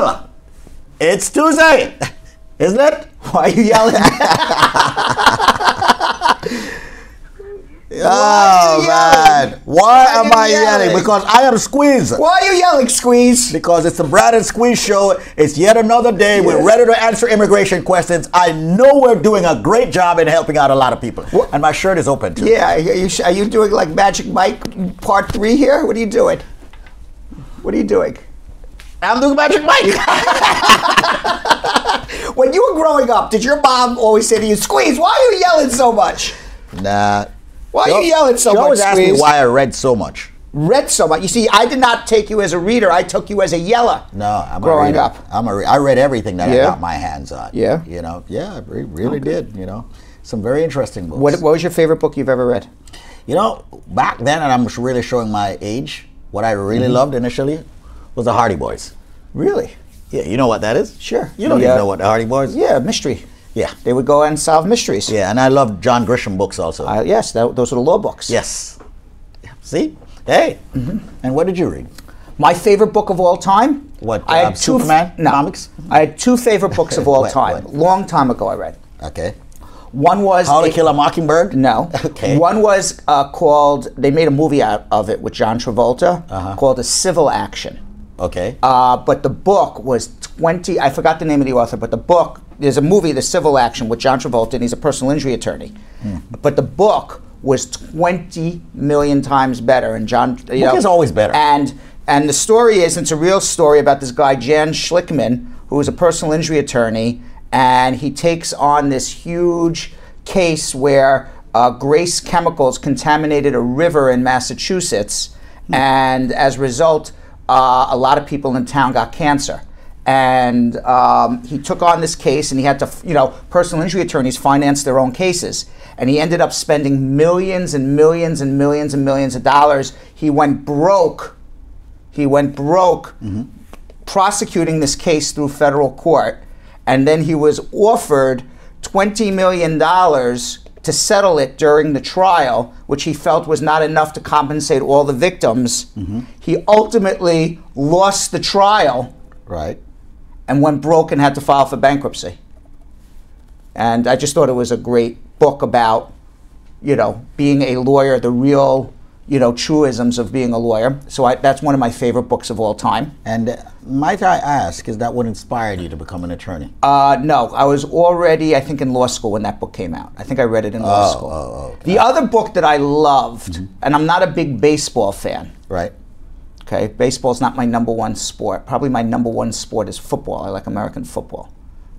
Well, it's Tuesday, isn't it? Why are you yelling? Oh, man. Why am I yelling? Because I am Squeeze. Why are you yelling, Squeeze? Because it's the Brad and Squeeze show. It's yet another day. Yeah. We're ready to answer immigration questions. I know we're doing a great job in helping out a lot of people. What? And my shirt is open, too. Yeah. Are you doing like Magic Mike Part 3 here? What are you doing? What are you doing? I'm doing Magic Mike. When you were growing up, did your mom always say to you, Squeeze, why are you yelling so much? Nah. Why are you yelling so much, She always asked me why I read so much. Read so much? You see, I did not take you as a reader. I took you as a yeller. No, I'm growing up. I read everything that I got my hands on. Yeah. You know, yeah, I really did. You know, some very interesting books. What was your favorite book you've ever read? You know, back then, and I'm really showing my age, what I really loved initially was the Hardy Boys. Really? Yeah, you know what that is? Sure. You don't even know what the Hardy Boys? Yeah, mystery. Yeah. They would go and solve mysteries. Yeah, and I loved John Grisham books also. Yes, those are the law books. Yes. See? Hey. And what did you read? My favorite book of all time? What, Superman comics? I had two favorite books of all time. Long time ago I read. Okay. One was... How to Kill a Mockingbird? No. Okay. One was called... They made a movie out of it with John Travolta called A Civil Action. Okay. But the book was 20... I forgot the name of the author, but the book... There's a movie, The Civil Action, with John Travolta, and he's a personal injury attorney. But the book was 20 million times better. And John... The book is always better. And the story is, it's a real story about this guy, Jan Schlickman, who is a personal injury attorney, and he takes on this huge case where Grace Chemicals contaminated a river in Massachusetts, and as a result, a lot of people in town got cancer. And he took on this case, and he had to, personal injury attorneys finance their own cases. And he ended up spending millions and millions and millions and millions of dollars. He went broke. Prosecuting this case through federal court. And then he was offered $20 million to settle it during the trial, which he felt was not enough to compensate all the victims. He ultimately lost the trial. Right. And went broke and had to file for bankruptcy. And I just thought it was a great book about, being a lawyer, the real, truisms of being a lawyer. So that's one of my favorite books of all time. And might I ask, is that what inspired you to become an attorney? No, I was already, I think, in law school when that book came out. I think I read it in law school. Okay. The other book that I loved, and I'm not a big baseball fan. Right. Okay, baseball's not my number one sport. Probably my number one sport is football. I like American football.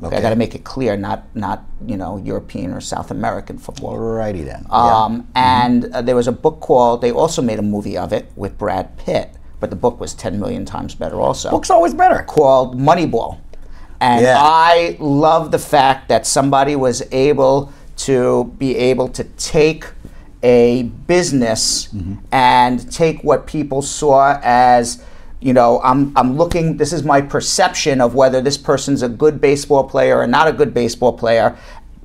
Okay. I got to make it clear, not European or South American football. Alrighty then. And there was a book called, they also made a movie of it with Brad Pitt, but the book was 10 million times better also. Book's always better. Called Moneyball. And I love the fact that somebody was able to take a business and take what people saw as, I'm looking, this is my perception of whether this person's a good baseball player or not a good baseball player,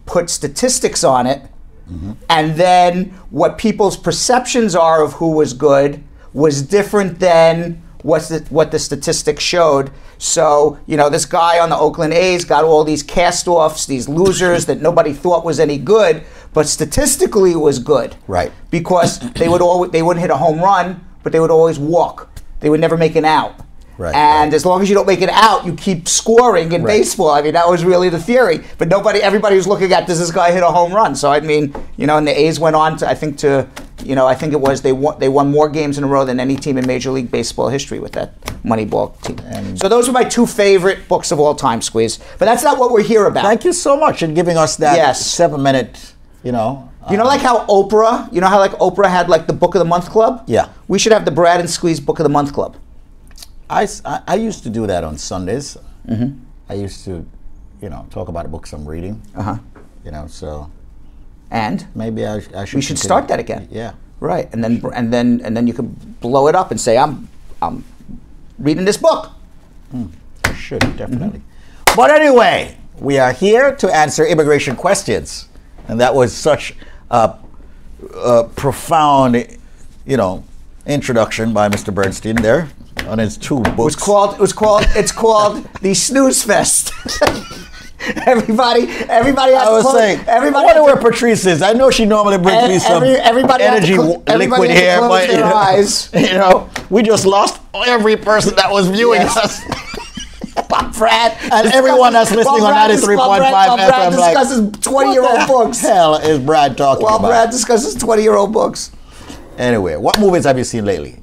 put statistics on it, and then what people's perceptions are of who was good was different than what the statistics showed. So, this guy on the Oakland A's got all these cast-offs, these losers that nobody thought was any good, but statistically was good. Right. Because they wouldn't hit a home run, but they would always walk. They would never make an out. Right. And as long as you don't make it out, you keep scoring in baseball. I mean, that was really the theory. But everybody was looking at, does this guy hit a home run? So I mean, and the A's went on to, I think they won more games in a row than any team in Major League Baseball history with that Moneyball team. And so those are my two favorite books of all time, Squeeze. But that's not what we're here about. Thank you so much for giving us that 7-minute, like how Oprah, Oprah had like the Book of the Month Club? Yeah. We should have the Brad and Squeeze Book of the Month Club. I used to do that on Sundays. I used to, talk about the books I'm reading. So. And maybe I should. We should start that again. Yeah. Right, and then you could blow it up and say, I'm reading this book. I should definitely. But anyway, we are here to answer immigration questions, and that was such a profound, introduction by Mr. Bernstein there. on his 2 books. It's called the Snooze Fest. Everybody has I wonder where Patrice is. I know she normally brings me some energy liquid here, but their eyes. We just lost every person that was viewing us. Bob Brad and everyone that's listening on 93.5 FM. Brad discusses 20-year-old books. What the hell is Brad talking about? While Brad discusses 20-year-old books. Anyway, what movies have you seen lately?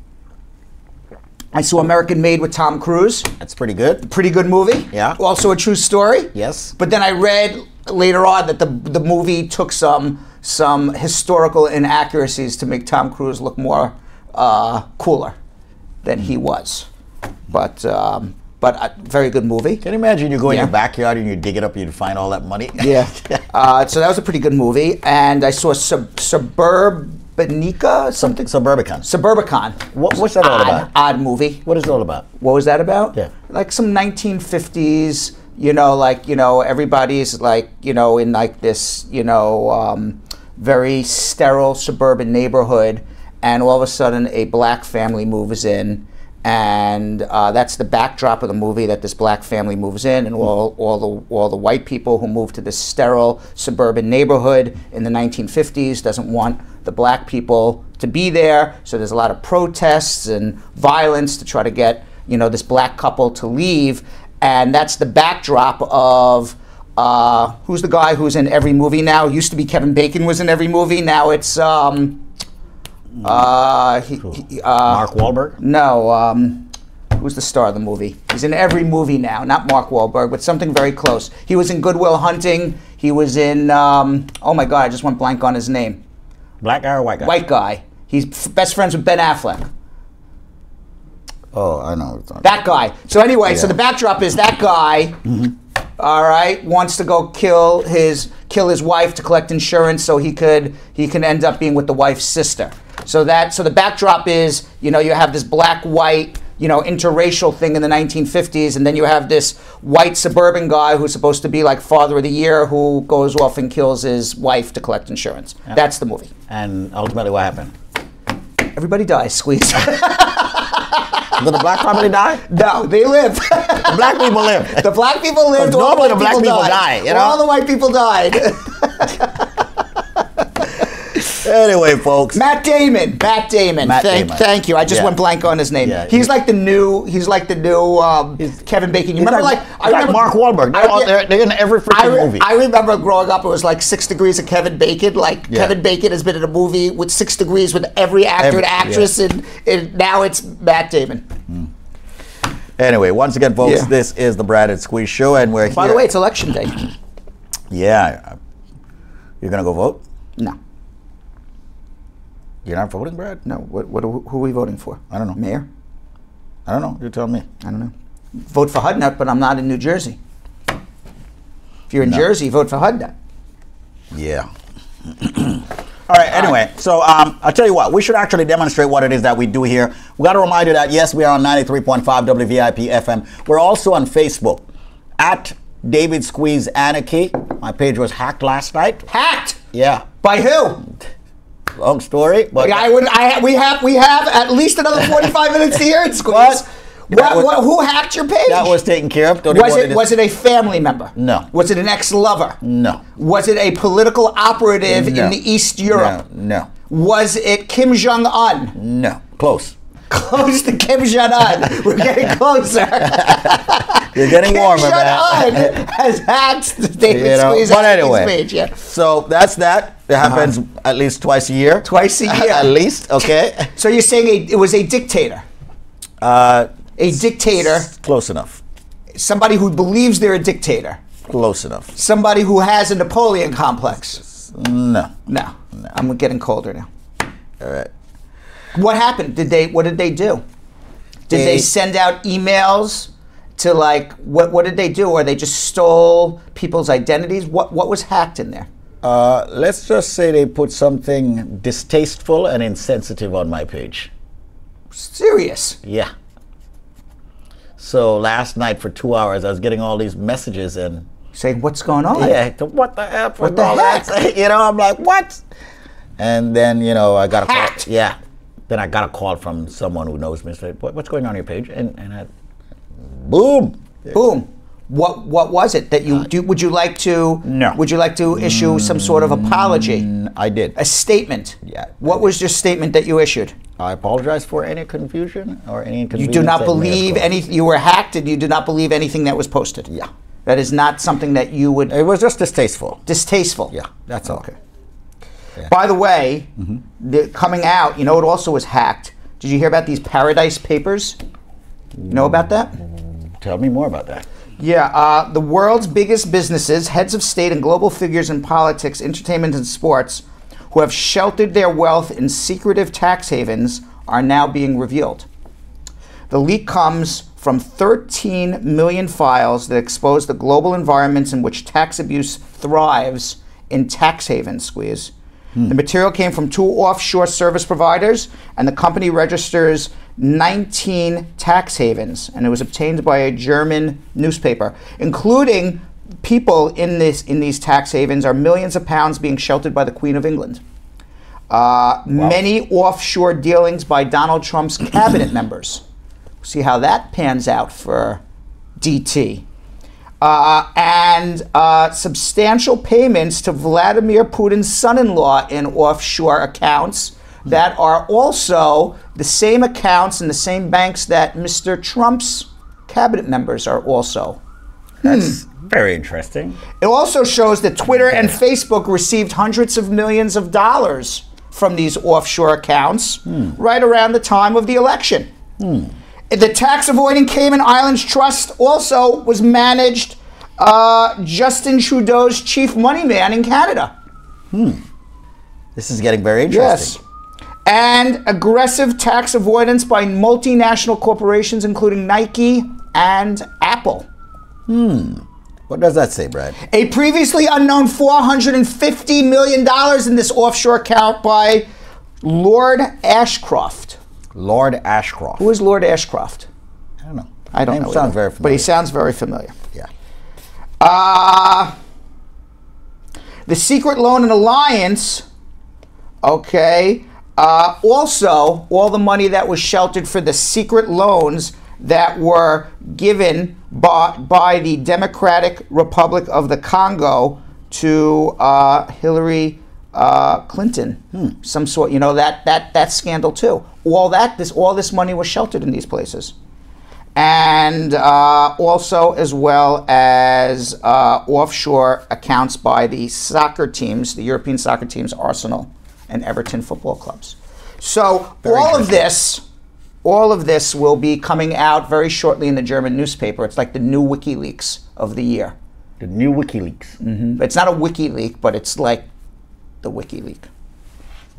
I saw American Made with Tom Cruise. That's pretty good. Pretty good movie. Yeah. Also a true story. Yes. But then I read later on that the movie took some historical inaccuracies to make Tom Cruise look more cooler than he was. But a very good movie. Can you imagine you go in your backyard and you dig it up and you find all that money? Yeah. So that was a pretty good movie. And I saw Suburbicon. What's that all about? Odd movie. What is it all about? What was that about? Yeah. Like some 1950s, everybody's in like this, very sterile suburban neighborhood, and all of a sudden a black family moves in. And that's the backdrop of the movie, that this black family moves in, and all the white people who moved to this sterile suburban neighborhood in the 1950s doesn't want the black people to be there. So there's a lot of protests and violence to try to get this black couple to leave, and that's the backdrop of who's the guy who's in every movie now? Used to be Kevin Bacon was in every movie. Now it's Mark Wahlberg? No, who's the star of the movie? He's in every movie now. Not Mark Wahlberg, but something very close. He was in Good Will Hunting. He was in, oh my God, I just went blank on his name. Black guy or white guy? White guy. He's best friends with Ben Affleck. Oh, I know. That guy. So anyway, so the backdrop is that guy, all right, wants to go kill his wife to collect insurance so he can end up being with the wife's sister. So the backdrop is, you have this black-white, interracial thing in the 1950s, and then you have this white suburban guy who's supposed to be like Father of the Year who goes off and kills his wife to collect insurance. Yeah. That's the movie. And ultimately what happened? Everybody dies, Squeeze. Did the black family die? No, they live. The black people live. The black people lived. Normally the black people die. All the white people died. Anyway, folks. Matt Damon. Thank you. I just went blank on his name. Yeah, he's like the new Kevin Bacon. You remember like Mark Wahlberg. They're in every freaking movie. I remember growing up, it was like 6 Degrees of Kevin Bacon. Kevin Bacon has been in a movie with 6 Degrees with every actor and actress, and now it's Matt Damon. Anyway, once again, folks, this is the Brad and Squeeze Show, and we're here. By the way, it's election day. Yeah. You're going to go vote? No. You're not voting, Brad? No. Who are we voting for? I don't know. Mayor? I don't know. You tell me. I don't know. Vote for Hudnut, but I'm not in New Jersey. If you're in Jersey, vote for Hudnut. Yeah. All right, anyway, so I'll tell you what, we should actually demonstrate what it is that we do here. We got to remind you that, yes, we are on 93.5 WVIP FM. We're also on Facebook, at David Squeeze Anarchy. My page was hacked last night. Hacked? Yeah. By who? Long story, but we have at least another 45 minutes to hear it, Squeeze. Who hacked your page? That was taken care of. Was it a family member? No. Was it an ex-lover? No. Was it a political operative in the East Europe? No. Was it Kim Jong-un? No. Close. Close to Kim Jong-un. We're getting closer. You're getting warmer, man. Kim Jong-un has hacked David Squeeze page. Yeah. So that's that. It happens at least twice a year. Twice a year. At least, okay. So you're saying it was a dictator? A dictator. Close enough. Somebody who believes they're a dictator. Close enough. Somebody who has a Napoleon complex. No. I'm getting colder now. All right. What happened? What did they do? Did they send out emails to what did they do? Or they just stole people's identities? What was hacked in there? Let's just say they put something distasteful and insensitive on my page. Serious? Yeah. So last night for 2 hours, I was getting all these messages and saying, "What's going on?" Yeah. What the F? What the heck? I'm like, what? And then I got a call. Hacked. Yeah. then I got a call from someone who knows me and said, what's going on your page? And I, boom. Boom. What was it that you do? Would you like to? No. Would you like to issue some sort of apology? I did. A statement. Yeah. What was your statement that you issued? I apologize for any confusion or any inconvenience. You do not believe anything. You were hacked, and you do not believe anything that was posted. Yeah. That is not something that you would. It was just distasteful. Distasteful. Yeah, that's all. Okay. Yeah. By the way, coming out, you know, it also was hacked. Did you hear about these Paradise Papers? You know about that? Tell me more about that. Yeah, the world's biggest businesses, heads of state and global figures in politics, entertainment, and sports, who have sheltered their wealth in secretive tax havens, are now being revealed. The leak comes from 13 million files that expose the global environments in which tax abuse thrives in tax havens, Squeeze. The material came from 2 offshore service providers, and the company registers 19 tax havens, and it was obtained by a German newspaper. Including people in these tax havens are millions of pounds being sheltered by the Queen of England. Many offshore dealings by Donald Trump's cabinet members. See how that pans out for DT. And substantial payments to Vladimir Putin's son-in-law in offshore accounts that are also the same accounts and the same banks that Mr. Trump's cabinet members are also. That's very interesting. It also shows that Twitter and Facebook received hundreds of millions of dollars from these offshore accounts right around the time of the election. The tax avoiding Cayman Islands Trust also was managed Justin Trudeau's chief money man in Canada. This is getting very interesting. Yes. And aggressive tax avoidance by multinational corporations, including Nike and Apple. What does that say, Brad? A previously unknown $450 million in this offshore account by Lord Ashcroft. Lord Ashcroft. Who is Lord Ashcroft? I don't know. I don't know. Sounds very familiar. But he sounds very familiar. Yeah. The Secret Loan and Alliance, okay, also all the money that was sheltered for the secret loans that were given by the Democratic Republic of the Congo to Hillary Clinton. Some sort, you know, that scandal too. All this money was sheltered in these places. And also as well as offshore accounts by the soccer teams, the European soccer teams, Arsenal and Everton football clubs. So all of this will be coming out very shortly in the German newspaper. It's like the new WikiLeaks of the year. The new WikiLeaks. It's not a WikiLeak, but it's like the WikiLeak.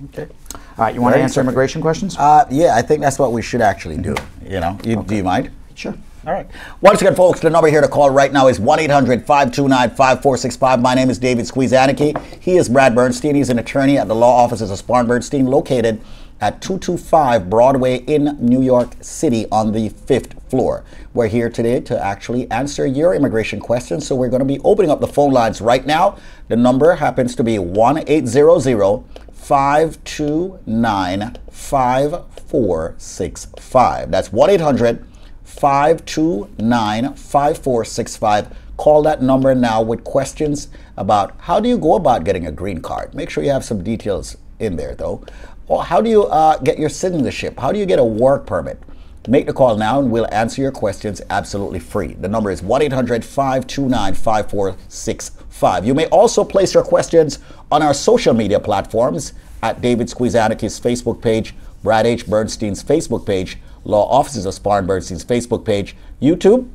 Okay. All right, you want to answer immigration questions? Yeah, I think that's what we should actually do. You know, do you mind? Sure. All right. Once again, folks, the number here to call right now is 1-800-529-5465. My name is David Squeezaniki. He is Brad Bernstein. He's an attorney at the law offices of Spahn Bernstein, located at 225 Broadway in New York City on the 5th floor. We're here today to actually answer your immigration questions, so we're going to be opening up the phone lines right now. The number happens to be 1-800-529-5465. That's 1-800-529-5465. Call that number now with questions about how do you go about getting a green card. Make sure you have some details in there, though. Or how do you get your citizenship? How do you get a work permit? Make the call now and we'll answer your questions absolutely free. The number is 1-800-529-5465. You may also place your questions on our social media platforms at David Squeezaniki's Facebook page, Brad H. Bernstein's Facebook page, Law Offices of Spahn Bernstein's Facebook page, YouTube?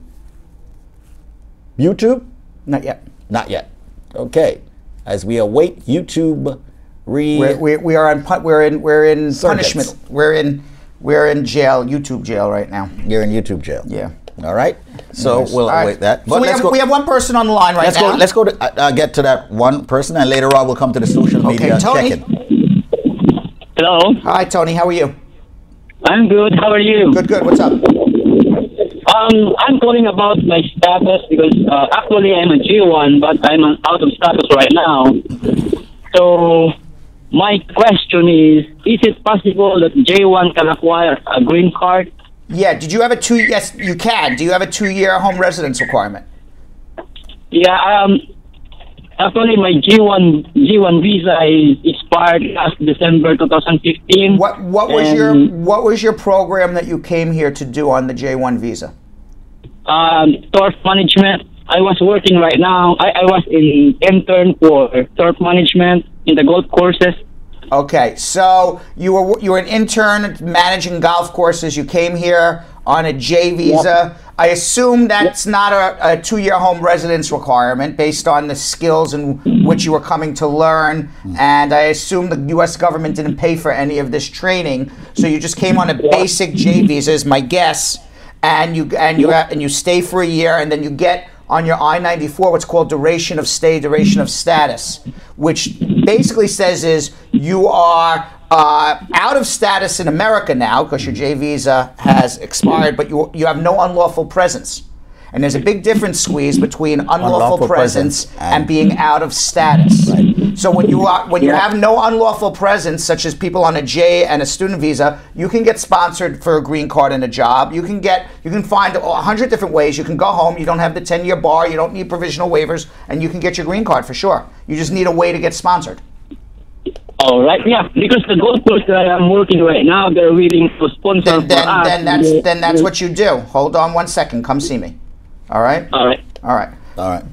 YouTube? Not yet. Not yet. Okay. As we await YouTube we are in punishment. We're in jail, YouTube jail right now. You're in YouTube jail. Yeah. All right. So we'll await that. But so we have one person on the line right now. Let's go to get to that one person, and later on we'll come to the social media check-in. Hello. Hi, Tony. How are you? I'm good. How are you? Good. What's up? I'm calling about my status because actually I'm a G1, but I'm out of status right now. So my question is it possible that J1 can acquire a green card? Yeah. Did you have a yes, you can. Do you have a 2-year home residence requirement? Yeah, actually my G1 visa is expired last December 2015. What was your program that you came here to do on the J1 visa? Turf management. I was working right now. I was in intern for turf management in the golf courses. Okay, so you were an intern managing golf courses. You came here on a J visa. Yep. I assume that's not a 2-year home residence requirement based on the skills in which you were coming to learn. And I assume the U.S. government didn't pay for any of this training, so you just came on a basic J visa, is my guess. And you stay for a year, and then you get on your I-94 what's called duration of stay, duration of status, which basically says is you are out of status in America now because your J visa has expired, but you have no unlawful presence. And there's a big difference, Squeeze, between unlawful presence and being out of status. Right. So when you have no unlawful presence, such as people on a J and a student visa, you can get sponsored for a green card and a job. You can find 100 different ways. You can go home. You don't have the 10-year bar. You don't need provisional waivers, and you can get your green card for sure. You just need a way to get sponsored. All right, yeah, because the golf course that I'm working right now, they're willing to sponsor for us. Then that's what you do. Hold on 1 second. Come see me. All right? All right. All right. All right.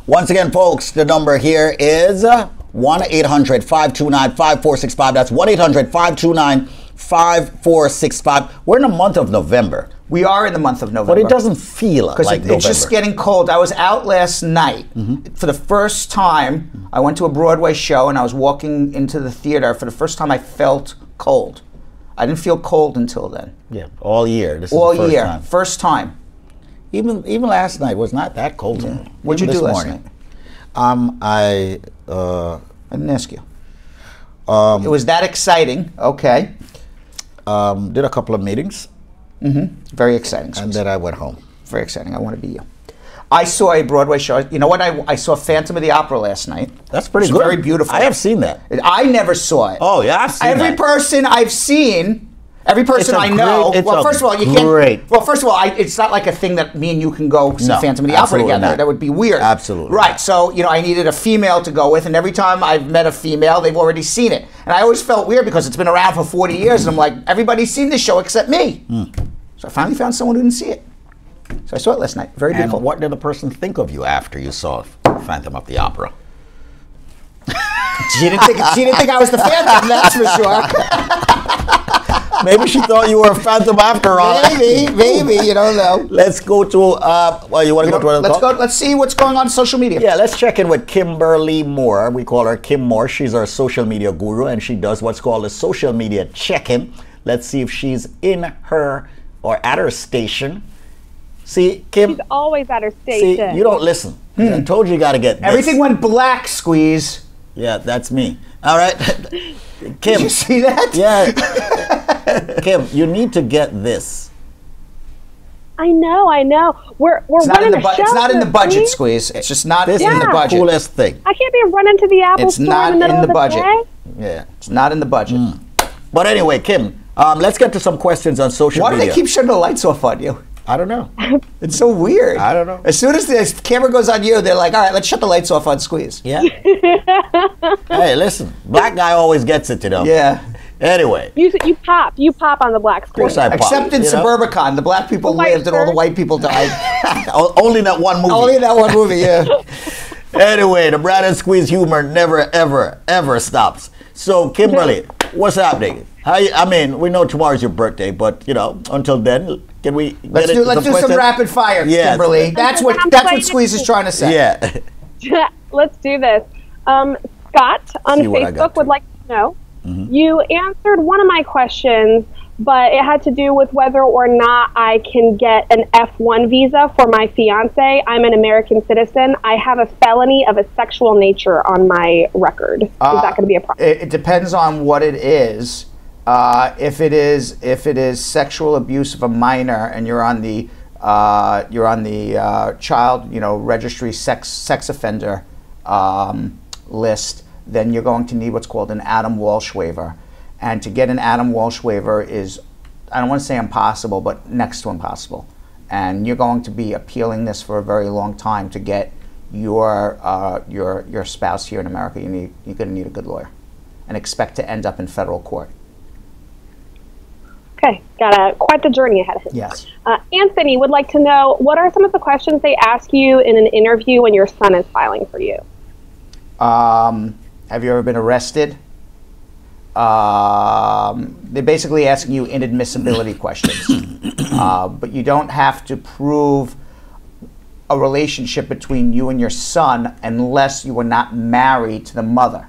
Once again, folks, the number here is 1-800-529-5465. That's 1-800-529-5465. We're in the month of November. We are in the month of November. But it doesn't feel like November. It's just getting cold. I was out last night. For the first time, I went to a Broadway show, and I was walking into the theater. For the first time, I felt cold. I didn't feel cold until then. Yeah, all year. This all is the first year. time. First time. Even last night was not that cold. Yeah. What'd you do last night? I didn't ask you. It was that exciting. Okay. Did a couple of meetings. Very exciting. And then I went home. Very exciting. I want to be you. I saw a Broadway show. You know what? I saw Phantom of the Opera last night. That's pretty good. Very beautiful. I have seen that. I never saw it. Oh, yeah, I've seen Every person I've seen... Every person I know. Well, first of all, you can't. Well, first of all, it's not like a thing that me and you can go see Phantom of the Opera together. Not. That would be weird. Absolutely. Right. So I needed a female to go with, and every time I've met a female, they've already seen it, and I always felt weird because it's been around for 40 years, and I'm like, everybody's seen this show except me. So I finally found someone who didn't see it. So I saw it last night. Very beautiful. And what did the person think of you after you saw Phantom of the Opera? She didn't think I was the Phantom. That's for sure. Maybe she thought you were a Phantom after all. Maybe, you don't know. Let's go to, well, you want to go to another call? Let's see what's going on social media. Yeah, let's check in with Kimberly Moore. We call her Kim Moore. She's our social media guru, and she does what's called a social media check-in. Let's see if she's in her or at her station. See, Kim. She's always at her station. See, you don't listen. I told you got to get this. Everything went black, Squeeze. Yeah, that's me. All right. Kim. Did you see that? Yeah. Kim, you need to get this. I know. We're running a show. It's not in the budget, Squeeze. It's just not in the budget. This is the coolest thing. I can't be running to the Apple store in the middle of the budget. day. Yeah. It's not in the budget. But anyway, Kim, let's get to some questions on social media. Why do they keep shutting the lights off on you? I don't know. It's so weird. I don't know. As soon as the camera goes on you, they're like, all right, let's shut the lights off on Squeeze. Yeah. Hey, listen, black guy always gets it, you know. Yeah. Anyway. You pop on the black screen. Of course I pop. Except in Suburbicon, the black people lived and all the white people died. Only that one movie. Only that one movie, yeah. Anyway, the Brad and Squeeze humor never, ever, ever stops. So, Kimberly, what's happening? I mean, we know tomorrow's your birthday, but until then, can we let's do some rapid fire, Kimberly. That's what Squeeze is trying to say. Yeah. Let's do this. Scott on Facebook would like to know. You answered one of my questions, but it had to do with whether or not I can get an F1 visa for my fiance. I'm an American citizen. I have a felony of a sexual nature on my record. Is that going to be a problem? It depends on what it is. If it is sexual abuse of a minor and you're on the child registry sex offender list, then you're going to need what's called an Adam Walsh waiver. And to get an Adam Walsh waiver is, I don't want to say impossible, but next to impossible. And you're going to be appealing this for a very long time to get your spouse here in America. You're going to need a good lawyer, and expect to end up in federal court. Okay, got quite the journey ahead of him. Yes. Anthony would like to know, what are some of the questions they ask you in an interview when your son is filing for you? Have you ever been arrested? They're basically asking you inadmissibility questions. But you don't have to prove a relationship between you and your son unless you were not married to the mother.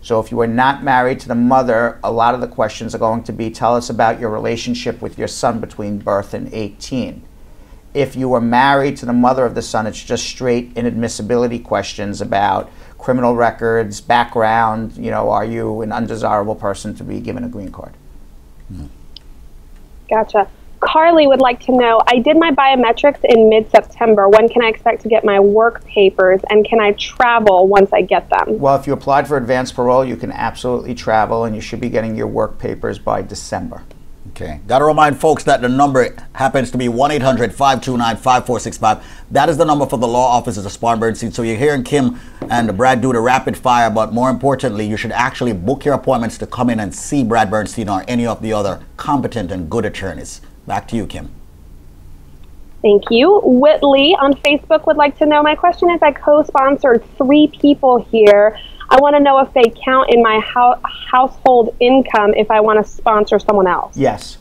So if you were not married to the mother, a lot of the questions are going to be, tell us about your relationship with your son between birth and 18. If you were married to the mother of the son, it's just straight inadmissibility questions about criminal records, background, are you an undesirable person to be given a green card? Gotcha. Carly would like to know, I did my biometrics in mid-September. When can I expect to get my work papers, and can I travel once I get them? Well, if you applied for advanced parole, you can absolutely travel, and you should be getting your work papers by December. Okay. Got to remind folks that the number happens to be 1-800-529-5465. That is the number for the law offices of Spahn Bernstein. So you're hearing Kim and Brad do the rapid fire, but more importantly, you should actually book your appointments to come in and see Brad Bernstein or any of the other competent and good attorneys. Back to you, Kim. Thank you. Whitley on Facebook would like to know, my question is, I co-sponsored 3 people here. I want to know if they count in my household income if I want to sponsor someone else. Yes.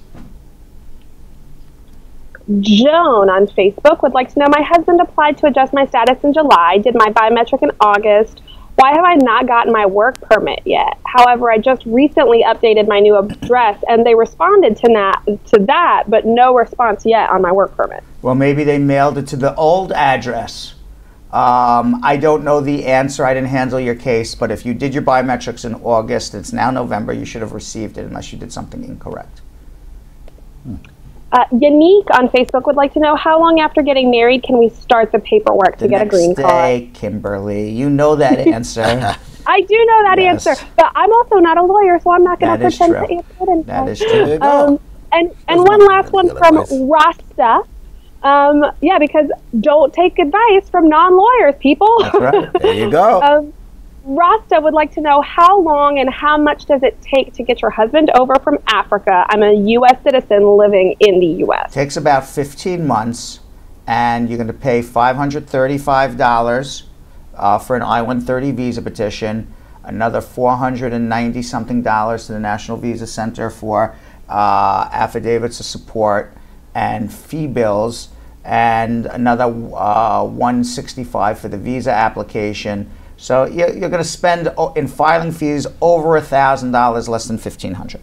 Joan on Facebook would like to know, my husband applied to adjust my status in July, did my biometric in August. Why have I not gotten my work permit yet? However, I just recently updated my new address, and they responded to that, but no response yet on my work permit. Well, maybe they mailed it to the old address. I don't know the answer. I didn't handle your case, but if you did your biometrics in August, it's now November, you should have received it unless you did something incorrect. Yannick on Facebook would like to know, how long after getting married can we start the paperwork to get a green card? The next day, Kimberly. You know that answer. I do know that answer, but I'm also not a lawyer, so I'm not going to pretend to answer it. That is true. And one last one from Rasta. Yeah, because don't take advice from non-lawyers, people. That's right. There you go. Rasta would like to know, how long and how much does it take to get your husband over from Africa? I'm a U.S. citizen living in the U.S. It takes about 15 months, and you're going to pay $535 for an I-130 visa petition, another $490-something to the National Visa Center for affidavits of support and fee bills, and another $165 for the visa application. So you're going to spend in filing fees over $1,000, less than $1,500.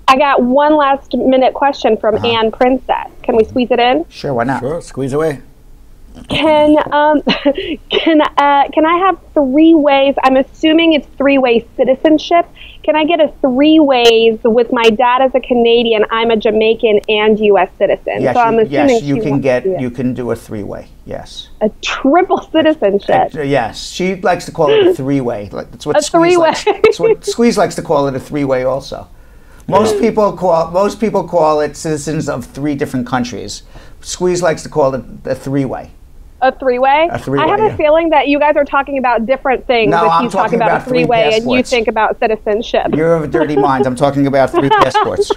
I got one last minute question from Ann Princess. Can we squeeze it in? Sure, why not? Sure, squeeze away. Can I have 3 ways? I'm assuming it's 3-way citizenship. Can I get a 3 ways with my dad as a Canadian, I'm a Jamaican and U.S. citizen? Yes, so I'm assuming you can do a 3-way. Yes. A triple citizenship. Yes, she likes to call it a 3-way. That's what a 3-way. That's what Squeeze likes to call it, a 3-way also. Most people call it citizens of 3 different countries. Squeeze likes to call it a 3-way. A 3-way? A 3-way. I have a feeling that you guys are talking about different things. No, if you talk about a 3-way and you think about citizenship. You're of dirty minds. I'm talking about 3 passports.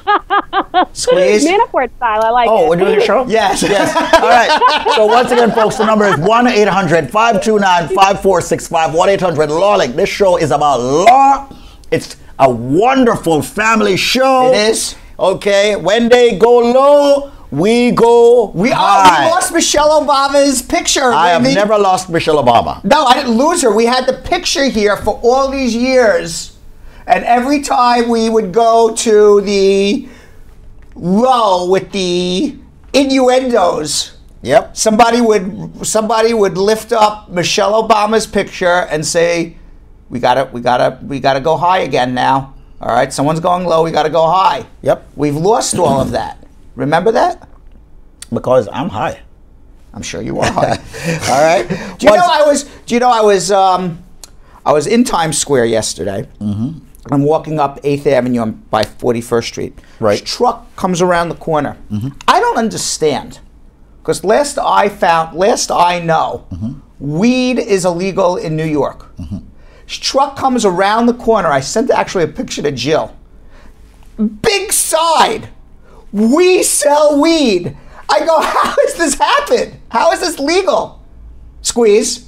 Squeeze. Manafort style. I like it. Oh, we're doing a show? Yes. Yes. All right. So once again, folks, the number is 1-800-529-5465. 1-800-LAWLINK. This show is about law. It's a wonderful family show. It is. Okay. When they go low, we go high. We lost Michelle Obama's picture. I have never lost Michelle Obama. No, I didn't lose her. We had the picture here for all these years. And every time we would go to the low with the innuendos, Yep. somebody would lift up Michelle Obama's picture and say, we gotta go high again now. All right, someone's going low, we gotta go high. Yep. We've lost all of that. Remember that? Because I'm high. I'm sure you are high. All right. I was in Times Square yesterday. I'm walking up 8th Avenue by 41st Street. Right. This truck comes around the corner. I don't understand. Because last I know, weed is illegal in New York. This truck comes around the corner. I sent actually a picture to Jill. Big side. We sell weed. I go, how has this happened? How is this legal? Squeeze.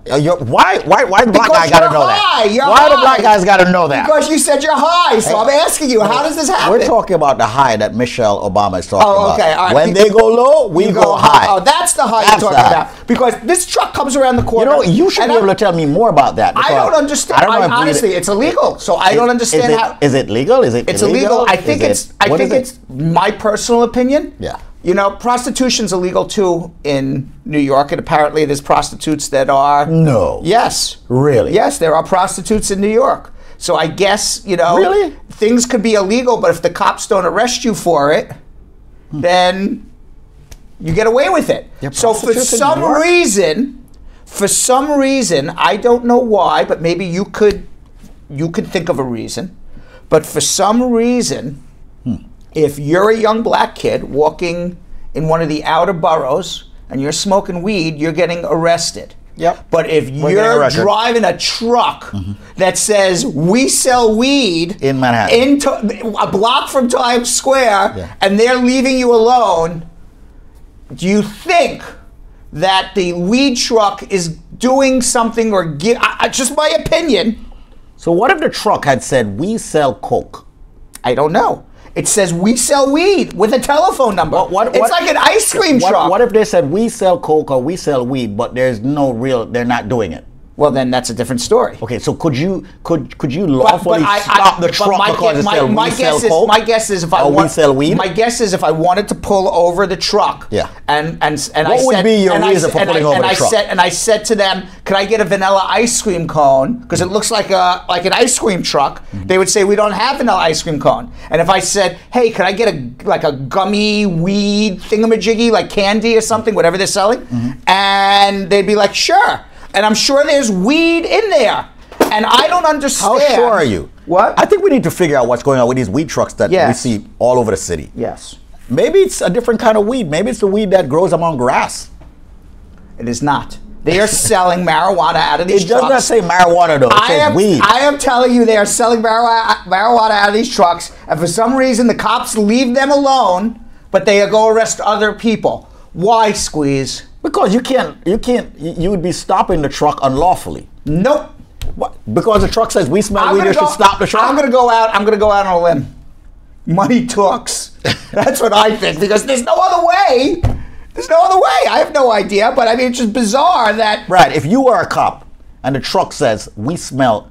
Why the black guy got to know that? Why the black guys got to know that? Because you said you're high, so I'm asking you, how does this happen? We're talking about the high that Michelle Obama is talking about. Okay, all right. When they go low, we go high. Oh, that's the high you're talking about. Because this truck comes around the corner. You know, you should be able to tell me more about that. I don't understand. Honestly, it's illegal. So I don't understand how. Is it legal? Is it It's illegal. I think it's my personal opinion. Yeah. You know, prostitution's illegal too in New York, and apparently there's prostitutes that are... No. Yes. Really? Yes, there are prostitutes in New York. So I guess, you know... Really? Things could be illegal, but if the cops don't arrest you for it, then you get away with it. So for some reason, I don't know why, but maybe you could think of a reason, but for some reason... If you're a young black kid walking in one of the outer boroughs and you're smoking weed, you're getting arrested. Yep. But if you're driving a truck that says, we sell weed in Manhattan, a block from Times Square, and they're leaving you alone, do you think that the weed truck is doing something or just my opinion? So what if the truck had said, we sell coke? I don't know. It says we sell weed with a telephone number. It's like an ice cream truck. What if they said we sell coke or we sell weed, but there's no real, they're not doing it? Well, then that's a different story. Okay, so could you lawfully stop the truck because it said we sell coke? My guess is if we sell weed. My guess is if I wanted to pull over the truck. Yeah. And what would be your reason for pulling over the truck? And I said to them, "Could I get a vanilla ice cream cone? Because it looks like an ice cream truck." They would say, "We don't have vanilla ice cream cone." And if I said, "Hey, could I get a gummy weed thingamajiggy like candy or something, whatever they're selling?" And they'd be like, "Sure." And I'm sure there's weed in there. And I don't understand. How sure are you? What? I think we need to figure out what's going on with these weed trucks that we see all over the city. Yes. Maybe it's a different kind of weed. Maybe it's the weed that grows among grass. It is not. They are selling marijuana out of these trucks. It does not say marijuana, though. It says weed. I am telling you, they are selling marijuana out of these trucks. And for some reason, the cops leave them alone, but they go arrest other people. Why, Squeeze? Because you would be stopping the truck unlawfully. Nope. What? Because the truck says we smell weed, you should stop the truck? I'm gonna go out on a limb. Money talks. That's what I think, because there's no other way. There's no other way. I have no idea, but I mean, it's just bizarre that... Right, if you were a cop and the truck says we sell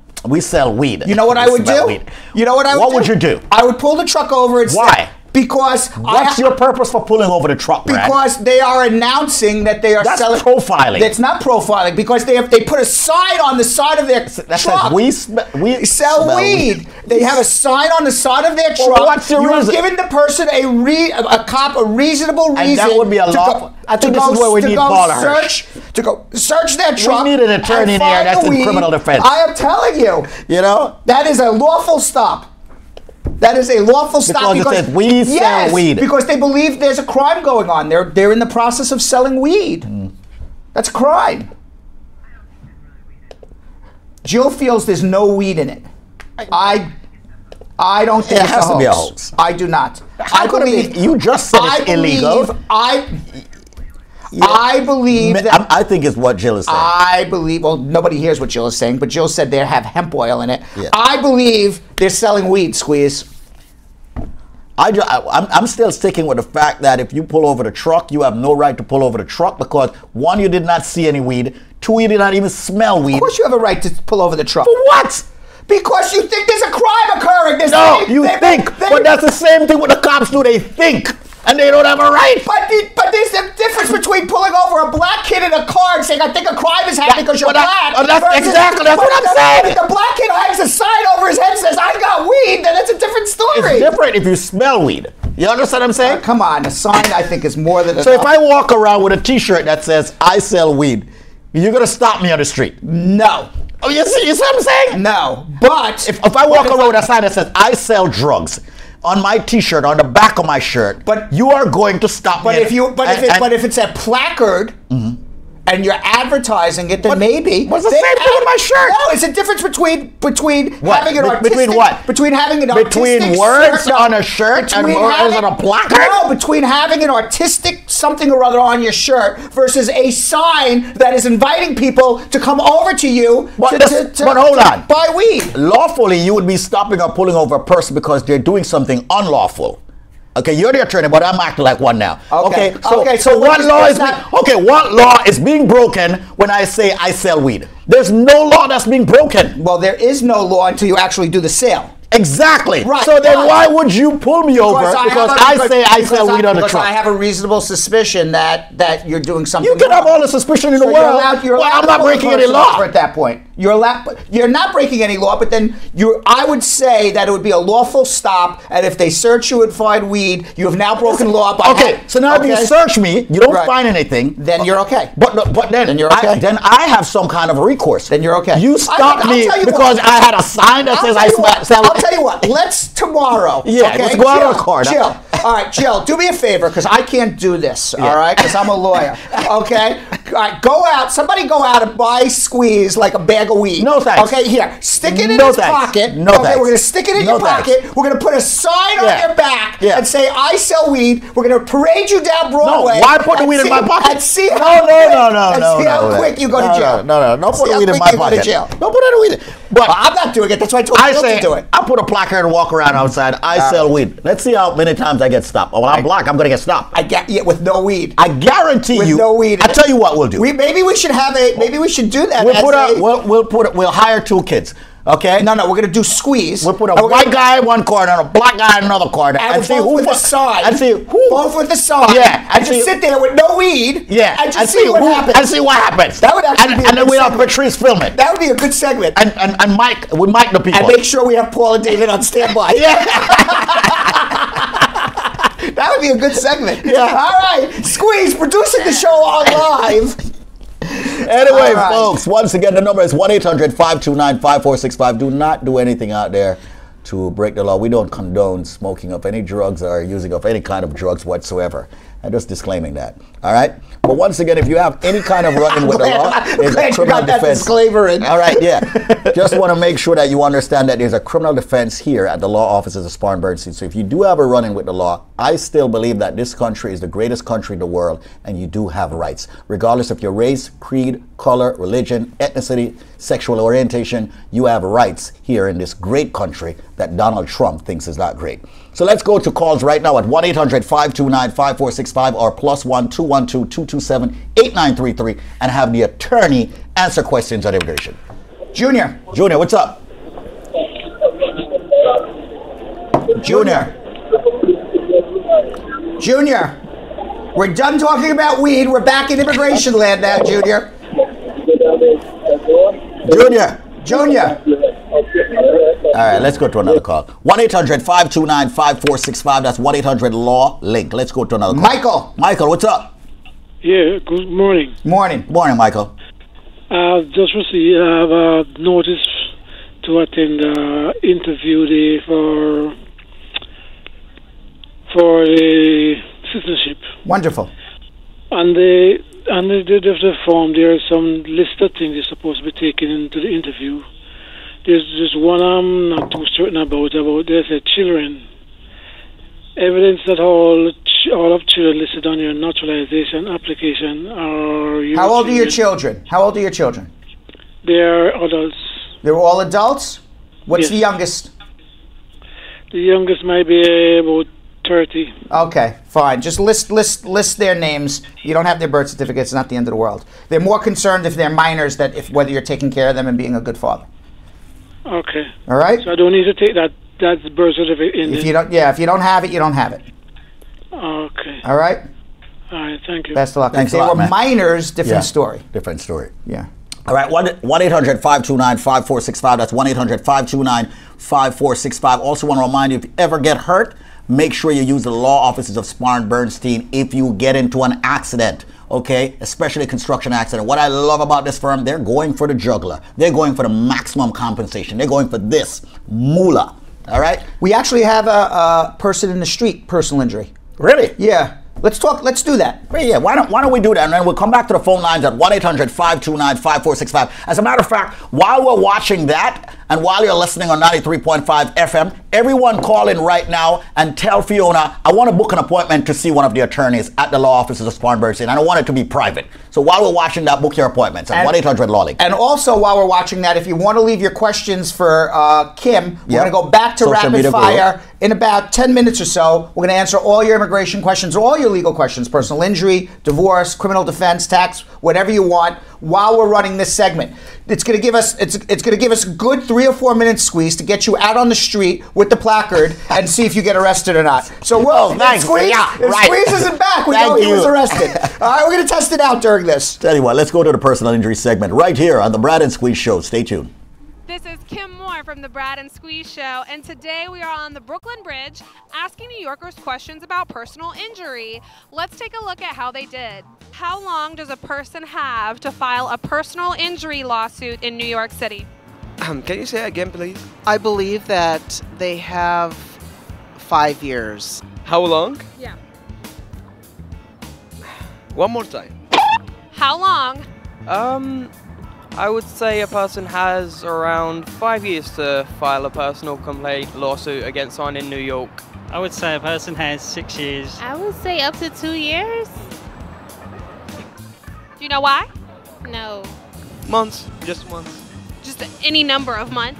weed. You know what I would do? Weed. You know what I would do? What would you do? I would pull the truck over and Why? Because what's your purpose for pulling over the truck, Brad? Because they are announcing that they are selling. That's profiling. That's not profiling, because they put a sign on the side of their truck. Says we sell weed. They have a sign on the side of their truck. Well, what's your reason? You're giving the person a cop a reasonable reason. And that would be a law. I think this is where we need Paula Hirsch. To go search their truck. We need an attorney in there that's in criminal defense. I am telling you. You know? That is a lawful stop. That is a lawful stop because it says we sell weed. Because they believe there's a crime going on. They're in the process of selling weed. That's a crime. Jill feels there's no weed in it. I don't think it has to be a hoax. I do not. I believe you just said it's illegal. I believe that... I think it's what Jill is saying. I believe... Well, nobody hears what Jill is saying, but Jill said they have hemp oil in it. Yeah. I believe they're selling weed, Squeeze. I'm still sticking with the fact that if you pull over the truck, you have no right to pull over the truck because, one, you did not see any weed. Two, you did not even smell weed. Of course you have a right to pull over the truck. For what? Because you think there's a crime occurring. But that's the same thing what the cops do. They think. And they don't have a right. But there's a difference between pulling over a black kid in a car and saying, I think a crime is happening because you're black. That's what I'm saying. If the black kid hangs a sign over his head and says, I got weed, then it's a different story. It's different if you smell weed. You understand what I'm saying? Come on, a sign I think is more than enough. So if I walk around with a t-shirt that says, I sell weed, you're going to stop me on the street? No. Oh, you see what I'm saying? No, but if I walk around with a sign that says I sell drugs on my T-shirt, on the back of my shirt, but you are going to stop me. But if it's a placard. And you're advertising it, then maybe. What's the same thing with my shirt? No, it's a difference between having an artistic. Between what? Between having an artistic. Between words on a shirt and words on a placard? No, between having an artistic something or other on your shirt versus a sign that is inviting people to come over to you to hold on. Buy weed. Lawfully, you would be stopping or pulling over a person because they're doing something unlawful. Okay, you're the attorney, but I'm acting like one now. Okay. So what law is being broken when I say I sell weed? There's no law that's being broken. Well, there is no law until you actually do the sale. Exactly. Right. So then why would you pull me over because I sell weed on the truck? Because I have a reasonable suspicion that you're doing something You can wrong. have all the suspicion in the world. I'm not breaking any law. At that point, you're not breaking any law, but then I would say that it would be a lawful stop, and if they search you and find weed, you have now broken law. So now if you search me, you don't find anything. Then you're okay. But then you're okay. Then I have some kind of recourse. Then you're okay. You stopped me because I had a sign that says I sell. I'll tell you what. Let's tomorrow. Yeah, okay? let's go out of court. Jill. All right, Jill, do me a favor because I can't do this. All right, because I'm a lawyer. Okay. All right, go out. Somebody go out and buy Squeeze like a bag of weed. No thanks. Okay, here, stick it in his pocket. No thanks. We're gonna stick it in your pocket. We're gonna put a sign on your back and say I sell weed. We're gonna parade you down Broadway. No, why put the weed in my pocket? And see how quick you go to jail. No, don't put the weed in my pocket. Don't put any weed in. But I'm not doing it. That's why I told you to do it. I put a placard and walk around outside. I sell weed. Let's see how many times I get stopped. When I'm black, I'm going to get stopped. With no weed. I guarantee you. With no weed. I tell you what we'll do. Maybe we should do that. We'll hire 2 kids. Okay? No, we're gonna do Squeeze. We'll put a white guy in one corner and a black guy in another corner, and see who with the sign. And see who both with the sign. Yeah, and just sit there with no weed. Yeah, and just see what happens. And see what happens. That would actually be. And then we'll have Patrice film it. That would be a good segment. And Mike, we mic the people. And make sure we have Paul and David on standby. Yeah. That would be a good segment. Yeah. All right, Squeeze producing the show on live. Anyway, folks, once again, the number is 1-800-529-5465. Do not do anything out there to break the law. We don't condone smoking of any drugs or using of any kind of drugs whatsoever. I'm just disclaiming that. All right? But once again, if you have any kind of run-in with the law, there's a criminal defense. Disclaimer in. All right, yeah. Just want to make sure that you understand that there's a criminal defense here at the law offices of Spar and Bernstein. So if you do have a run-in with the law, I still believe that this country is the greatest country in the world, and you do have rights. Regardless of your race, creed, color, religion, ethnicity, sexual orientation, you have rights here in this great country that Donald Trump thinks is not great. So let's go to calls right now at 1-800-529-5465 or +1 212-227-8933 and have the attorney answer questions on immigration. Junior, what's up? Junior, we're done talking about weed. We're back in immigration land now, Junior. All right, let's go to another call. 1-800-529-5465. That's 1-800-LAW-LINK. Let's go to another call. Michael, what's up? Yeah, good morning. Morning, Michael. Just received a notice to attend the interview day for the citizenship. Wonderful. And the form, there are some list of things you're supposed to be taken into the interview. There's just one I'm not too certain about. There's a children. Evidence that all of children listed on your naturalization application are your How old are your children? They're adults. They're all adults? What's the youngest? The youngest might be about 30. Okay, fine. Just list their names. You don't have their birth certificates. It's not the end of the world. They're more concerned if they're minors whether you're taking care of them and being a good father. Okay. All right. So I don't need to take that birth certificate in. If you don't have it, you don't have it. Okay. All right. All right. Thank you. Best of luck. Thanks if a lot, they were minors, different story. Different story. Yeah. All right, 1-800-529-5465. That's 1-800-529-5465. Also want to remind you, if you ever get hurt, make sure you use the law offices of Spar and Bernstein if you get into an accident. okay, especially construction accident. What I love about this firm, they're going for the juggler. They're going for the maximum compensation. They're going for this moolah. All right? We actually have a person in the street personal injury. Really? Yeah. Let's do that. Yeah, why don't we do that? And then we'll come back to the phone lines at 1-800-529-5465. As a matter of fact, while we're watching that and while you're listening on 93.5 FM, everyone call in right now and tell Fiona, I want to book an appointment to see one of the attorneys at the law offices of Spartanburg State. I don't want it to be private. So while we're watching that, book your appointments at 1-800-LAWLEAGUE. And also, while we're watching that, if you want to leave your questions for Kim, we're going to go back to rapid fire in about 10 minutes or so. We're going to answer all your immigration questions, all your legal questions, personal injury, divorce, criminal defense, tax, whatever you want, while we're running this segment. It's going to give us a good 3 or 4 minute squeeze to get you out on the street with the placard and see if you get arrested or not. So if Squeeze isn't back, we know he was arrested. All right, we're going to test it out during this. Tell you what, let's go to the personal injury segment right here on the Brad and Squeeze Show. Stay tuned. This is Kim Moore from the Brad and Squeeze Show, and today we are on the Brooklyn Bridge asking New Yorkers questions about personal injury. Let's take a look at how they did. How long does a person have to file a personal injury lawsuit in New York City? Can you say that again, please? I believe that they have 5 years. How long? Yeah. One more time. How long? I would say a person has around 5 years to file a personal complaint lawsuit against someone in New York. I would say a person has 6 years. I would say up to 2 years. Do you know why? No. Months. Just months. Just any number of months.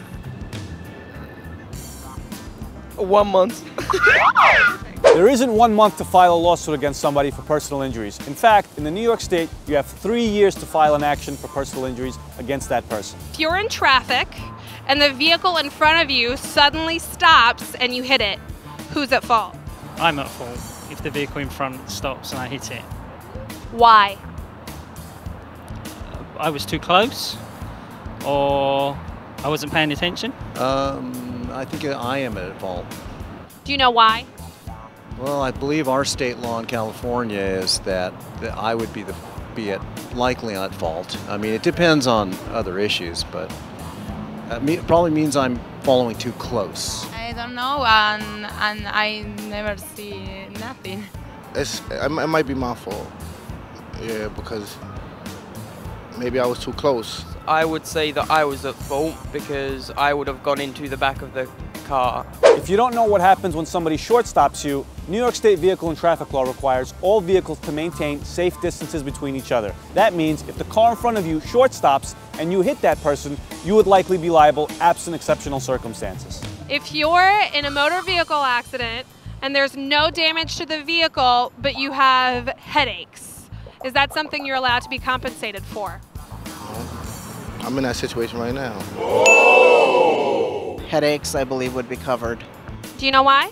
1 month. There isn't 1 month to file a lawsuit against somebody for personal injuries. In fact, in the New York State, you have 3 years to file an action for personal injuries against that person. If you're in traffic and the vehicle in front of you suddenly stops and you hit it, who's at fault? I'm at fault if the vehicle in front stops and I hit it. Why? I was too close, or I wasn't paying attention. I think I am at fault. Do you know why? Well, I believe our state law in California is that I would be likely at fault. I mean, it depends on other issues, but it probably means I'm following too close. I don't know, and I never see nothing. It might be my fault. Yeah, because maybe I was too close. I would say that I was at fault because I would have gone into the back of the car. If you don't know what happens when somebody short stops you, New York State vehicle and traffic law requires all vehicles to maintain safe distances between each other. That means if the car in front of you short stops and you hit that person, you would likely be liable absent exceptional circumstances. If you're in a motor vehicle accident and there's no damage to the vehicle, but you have headaches, is that something you're allowed to be compensated for? I'm in that situation right now. Headaches, I believe, would be covered. Do you know why?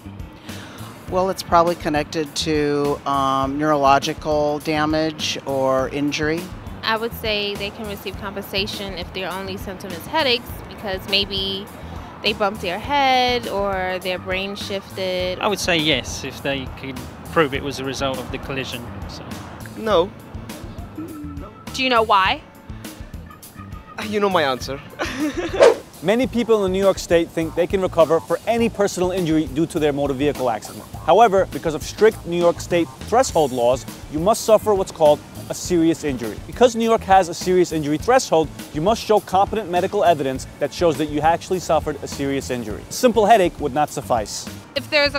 Well, it's probably connected to neurological damage or injury. I would say they can receive compensation if their only symptom is headaches, because maybe they bumped their head or their brain shifted. I would say yes, if they could prove it was a result of the collision. So. No. Do you know why? You know my answer. Many people in New York State think they can recover for any personal injury due to their motor vehicle accident. However, because of strict New York State threshold laws, you must suffer what's called a serious injury. Because New York has a serious injury threshold, you must show competent medical evidence that shows that you actually suffered a serious injury. A simple headache would not suffice. If there's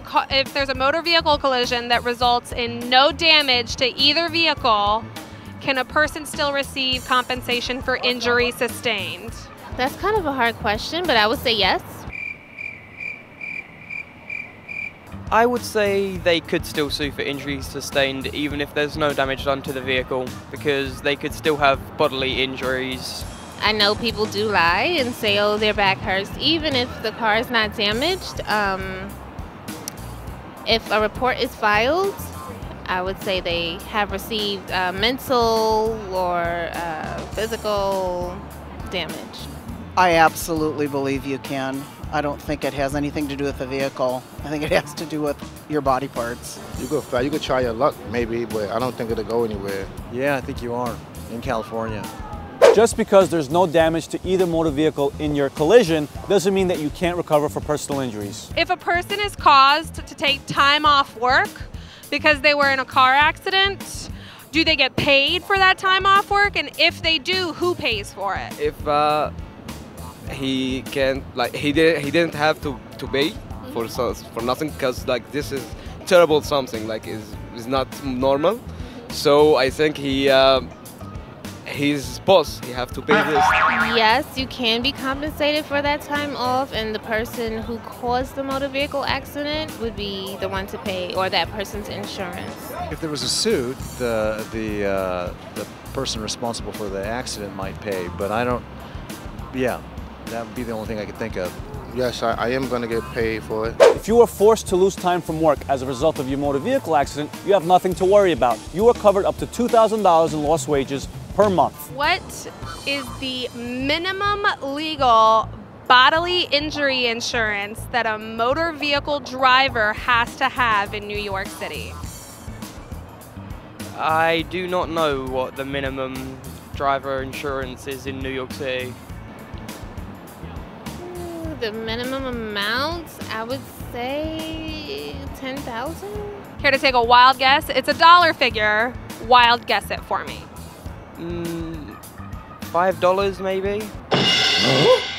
a motor vehicle collision that results in no damage to either vehicle, can a person still receive compensation for injury sustained? That's kind of a hard question, but I would say yes. I would say they could still sue for injuries sustained even if there's no damage done to the vehicle, because they could still have bodily injuries. I know people do lie and say, oh, their back hurts, even if the car is not damaged. If a report is filed, I would say they have received mental or physical damage. I absolutely believe you can. I don't think it has anything to do with the vehicle. I think it has to do with your body parts. You could try your luck, maybe, but I don't think it'll go anywhere. Yeah, I think you are in California. Just because there's no damage to either motor vehicle in your collision doesn't mean that you can't recover for personal injuries. If a person is caused to take time off work because they were in a car accident, do they get paid for that time off work? And if they do, who pays for it? If he can't, like, he didn't have to pay for nothing, because like this is terrible something, like is not normal. So I think his boss, he have to pay this. Yes, you can be compensated for that time off, and the person who caused the motor vehicle accident would be the one to pay, or that person's insurance. If there was a suit, the person responsible for the accident might pay, but I don't. Yeah, that would be the only thing I could think of. Yes, I am going to get paid for it. If you are forced to lose time from work as a result of your motor vehicle accident, you have nothing to worry about. You are covered up to $2,000 in lost wages per month. What is the minimum legal bodily injury insurance that a motor vehicle driver has to have in New York City? I do not know what the minimum driver insurance is in New York City. The minimum amount, I would say 10,000. Here to take a wild guess? It's a dollar figure. Wild guess it for me. $5 maybe?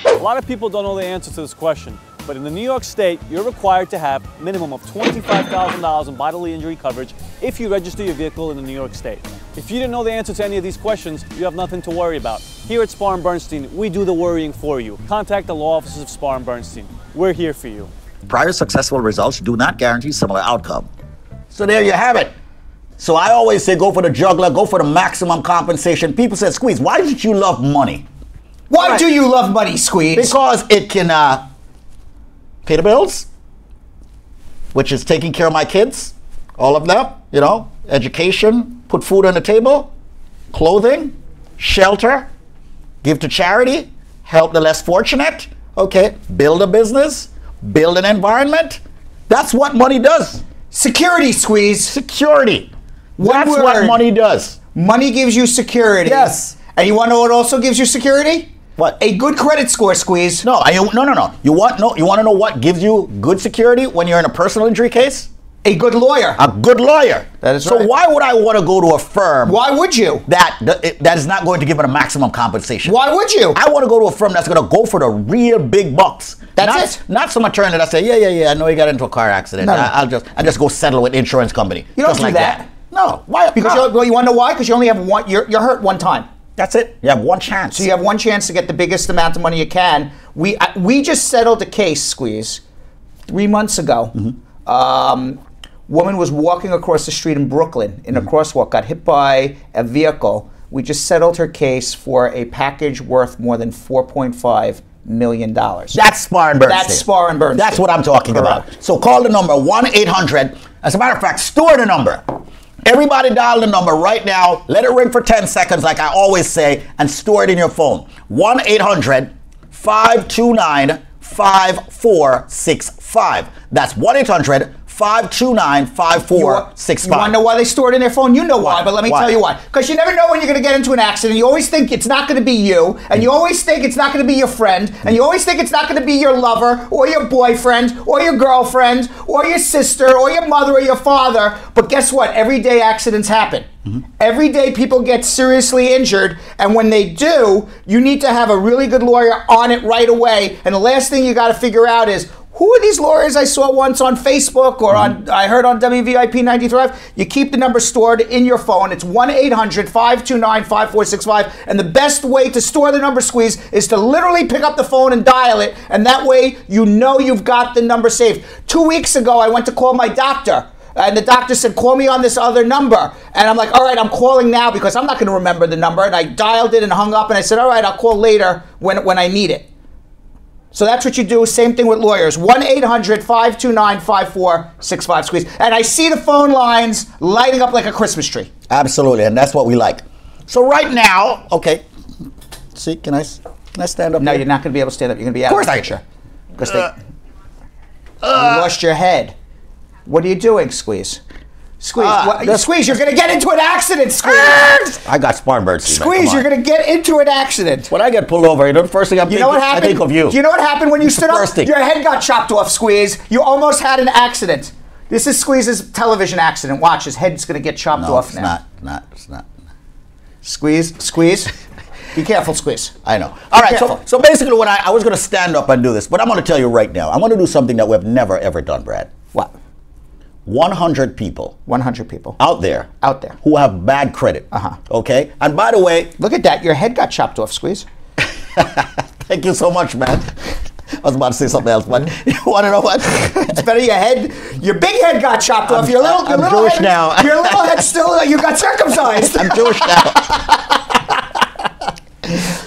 A lot of people don't know the answer to this question, but in the New York State, you're required to have a minimum of $25,000 in bodily injury coverage if you register your vehicle in the New York State. If you didn't know the answer to any of these questions, you have nothing to worry about. Here at Spar & Bernstein, we do the worrying for you. Contact the law offices of Spar & Bernstein. We're here for you. Prior successful results do not guarantee similar outcome. So there you have it. So I always say go for the juggler, go for the maximum compensation. People say, Squeeze, why did you love money? Why do you love money, Squeeze? Because it can pay the bills, which is taking care of my kids, all of them, you know, education, put food on the table, clothing, shelter, give to charity, help the less fortunate, okay, build a business, build an environment. That's what money does. Security, Squeeze. Security. That's what money does. Money gives you security. Yes. And you want to know what also gives you security? What? A good credit score, Squeeze. No. You want to know what gives you good security when you're in a personal injury case? A good lawyer. A good lawyer. That is right. So why would I want to go to a firm? Why would you? That is not going to give it a maximum compensation. Why would you? I want to go to a firm that's going to go for the real big bucks. That's it. Not some attorney that say, yeah, I know you got into a car accident. No. I'll just go settle with insurance company. You don't just do like that. No. Why? Because you want to know why? Because you only have one. You're hurt one time. That's it. You have one chance. So you have one chance to get the biggest amount of money you can. We just settled a case, Squeeze, 3 months ago. Mm-hmm. Woman was walking across the street in Brooklyn in a crosswalk, got hit by a vehicle. We just settled her case for a package worth more than $4.5 million. That's Spar & Bernstein. That's Spar & Bernstein. That's what I'm talking about. So call the number 1-800. As a matter of fact, store the number. Everybody dial the number right now. Let it ring for 10 seconds like I always say and store it in your phone. 1-800-529-5465. That's 1-800-529-5465. You want to know why they store it in their phone? You know why, but let me tell you why. Because you never know when you're going to get into an accident. You always think it's not going to be you, and you always think it's not going to be your friend, and you always think it's not going to be your lover, or your boyfriend, or your girlfriend, or your sister, or your mother, or your father. But guess what? Every day accidents happen. Every day people get seriously injured, and when they do, you need to have a really good lawyer on it right away. And the last thing you got to figure out is, who are these lawyers I saw once on Facebook or I heard on WVIP 93? You keep the number stored in your phone. It's 1-800-529-5465. And the best way to store the number, Squeeze, is to literally pick up the phone and dial it. And that way you know you've got the number saved. 2 weeks ago, I went to call my doctor. And the doctor said, call me on this other number. And I'm like, all right, I'm calling now because I'm not going to remember the number. And I dialed it and hung up. And I said, all right, I'll call later when I need it. So that's what you do. Same thing with lawyers. 1-800-529-5465, Squeeze. And I see the phone lines lighting up like a Christmas tree. Absolutely, and that's what we like. So right now, okay. See, can I stand up? No, you're not going to be able to stand up. You're going to be out of the picture. Because you lost your head. What are you doing, Squeeze? Squeeze, Squeeze, you're going to get into an accident, Squeeze! I got spine bird. Squeeze, you're going to get into an accident. When I get pulled over, the first thing I think of you. Do you know what happened when you stood up? Your head got chopped off, Squeeze. You almost had an accident. This is Squeeze's television accident. Watch, his head's going to get chopped off now. It's not. Squeeze. Be careful, Squeeze. I know. All right, so basically when I was going to stand up and do this, but I'm going to tell you right now, I'm going to do something that we've never, ever done, Brad. What? 100 people. 100 people. Out there. Who have bad credit. Okay? And by the way. Look at that. Your head got chopped off, Squeeze. Thank you so much, man. I was about to say something else, but you want to know what? It's better your head. Your big head got chopped off. Your little Jewish head, now. Your little head still, you got circumcised. I'm Jewish now.